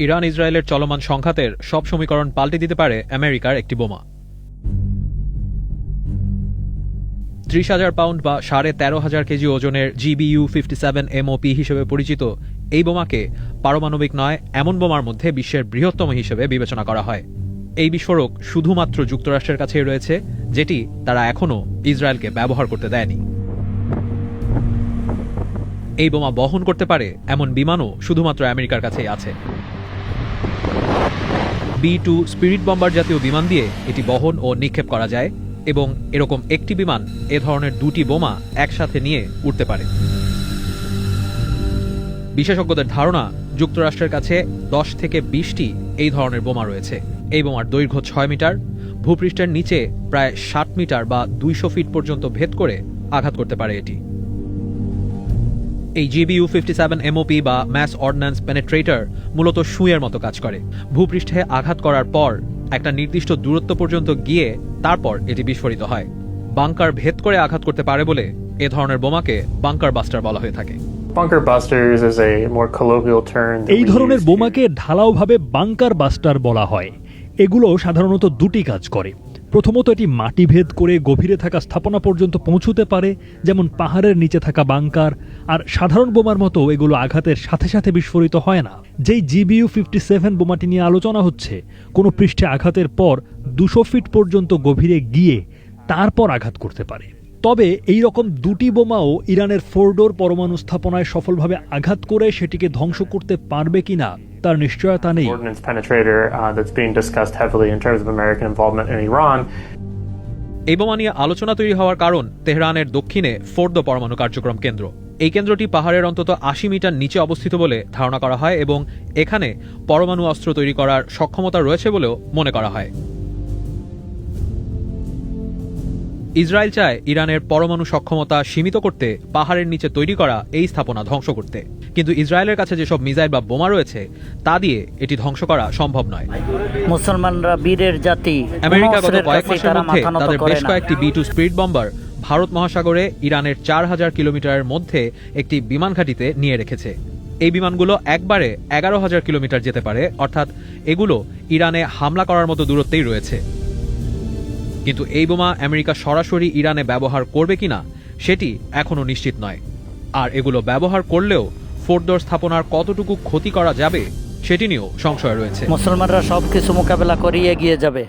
Iran ইসরায়েলের চলমান সংঘাতের সব সমীকরণ পাল্টে দিতে পারে আমেরিকার একটি বোমা। ৩০,০০০ পাউন্ড বা ১৩,৫০০ কেজি ওজনের GBU-57 MOP হিসেবে পরিচিত এই বোমাকে পারমাণবিক নয় এমন বোমার মধ্যে বিশ্বের বৃহত্তম হিসেবে বিবেচনা করা হয়। এই বিস্ফোরক শুধুমাত্র যুক্তরাষ্ট্রের কাছেই রয়েছে, যেটি তারা এখনও ইসরায়েলকে ব্যবহার করতে দেয়নি। এই বোমা বহন করতে পারে এমন বিমানও শুধুমাত্র আমেরিকার কাছেই আছে। B-2 স্পিরিট বম্বার জাতীয় বিমান দিয়ে এটি বহন ও নিক্ষেপ করা যায় এবং এরকম একটি বিমান এ ধরনের দুটি বোমা একসাথে নিয়ে উঠতে পারে। বিশেষজ্ঞদের ধারণা, যুক্তরাষ্ট্রের কাছে ১০ থেকে ২০টি এই ধরনের বোমা রয়েছে। এই বোমার দৈর্ঘ্য ৬ মিটার, ভূপৃষ্ঠের নিচে প্রায় ৬০ মিটার বা ২০০ ফিট পর্যন্ত ভেদ করে আঘাত করতে পারে এটি। এই GBU-57 MOP বা ম্যাস অর্ডিন্যান্স পেনেট্রেটর মূলত সুঁইয়ের মতো কাজ করে। ভূপৃষ্ঠে আঘাত করার পর একটা নির্দিষ্ট দূরত্ব পর্যন্ত গিয়ে তারপর এটি বিস্ফোরিত হয়। বাংকার ভেদ করে আঘাত করতে পারে বলে এ ধরনের বোমাকে বাংকার বাস্টার বলা হয়ে থাকে। এই ধরনের বোমাকে ঢালাওভাবে বাংকার বাস্টার বলা হয়। এগুলো সাধারণত দুটি কাজ করে। প্রথমত, এটি মাটি ভেদ করে গভীরে থাকা স্থাপনা পর্যন্ত পৌঁছতে পারে, যেমন পাহাড়ের নিচে থাকা বাংকার। আর সাধারণ বোমার মতো এগুলো আঘাতের সাথে সাথে বিস্ফোরিত হয় না। যেই GBU-57 বোমাটি নিয়ে আলোচনা হচ্ছে, কোনো পৃষ্ঠে আঘাতের পর ২০০ ফিট পর্যন্ত গভীরে গিয়ে তারপর আঘাত করতে পারে। তবে এই রকম দুটি বোমাও ইরানের ফোর্ডোর পরমাণু স্থাপনায় সফলভাবে আঘাত করে সেটিকে ধ্বংস করতে পারবে কিনা তার নিশ্চয়তা নেই। এই বোমা নিয়ে আলোচনা তৈরি হওয়ার কারণ তেহরানের দক্ষিণে ফোর্দো পরমাণু কার্যক্রম কেন্দ্র। এই কেন্দ্রটি পাহাড়ের অন্তত ৮০ মিটার নিচে অবস্থিত বলে ধারণা করা হয় এবং এখানে পরমাণু অস্ত্র তৈরি করার সক্ষমতা রয়েছে বলেও মনে করা হয়। ইসরায়েল চায় ইরানের পরমাণু সক্ষমতা সীমিত করতে পাহাড়ের নিচে তৈরি করা এই স্থাপনা ধ্বংস করতে, কিন্তু ইসরায়েলের কাছে যেসব মিসাইল বা বোমা রয়েছে তা দিয়ে এটি ধ্বংস করা সম্ভব নয়। মুসলমানরা বীরের জাতি। আমেরিকা গত কয়েক মাসের মধ্যে তাদের বেশ কয়েকটি B-2 স্পিরিট বম্বার ভারত মহাসাগরে ইরানের ৪,০০০ কিলোমিটারের মধ্যে একটি বিমান ঘাঁটিতে নিয়ে রেখেছে। এই বিমানগুলো একবারে ১১,০০০ কিলোমিটার যেতে পারে, অর্থাৎ এগুলো ইরানে হামলা করার মতো দূরত্বেই রয়েছে। কিন্তু এই বোমা আমেরিকা সরাসরি ইরানে ব্যবহার করবে কিনা সেটি এখনও নিশ্চিত নয়। আর এগুলো ব্যবহার করলেও ফোর্দোর স্থাপনার কতটুকু ক্ষতি করা যাবে সেটি নিয়েও সংশয় রয়েছে। মুসলমানরা সবকিছু মোকাবেলা করে এগিয়ে যাবে।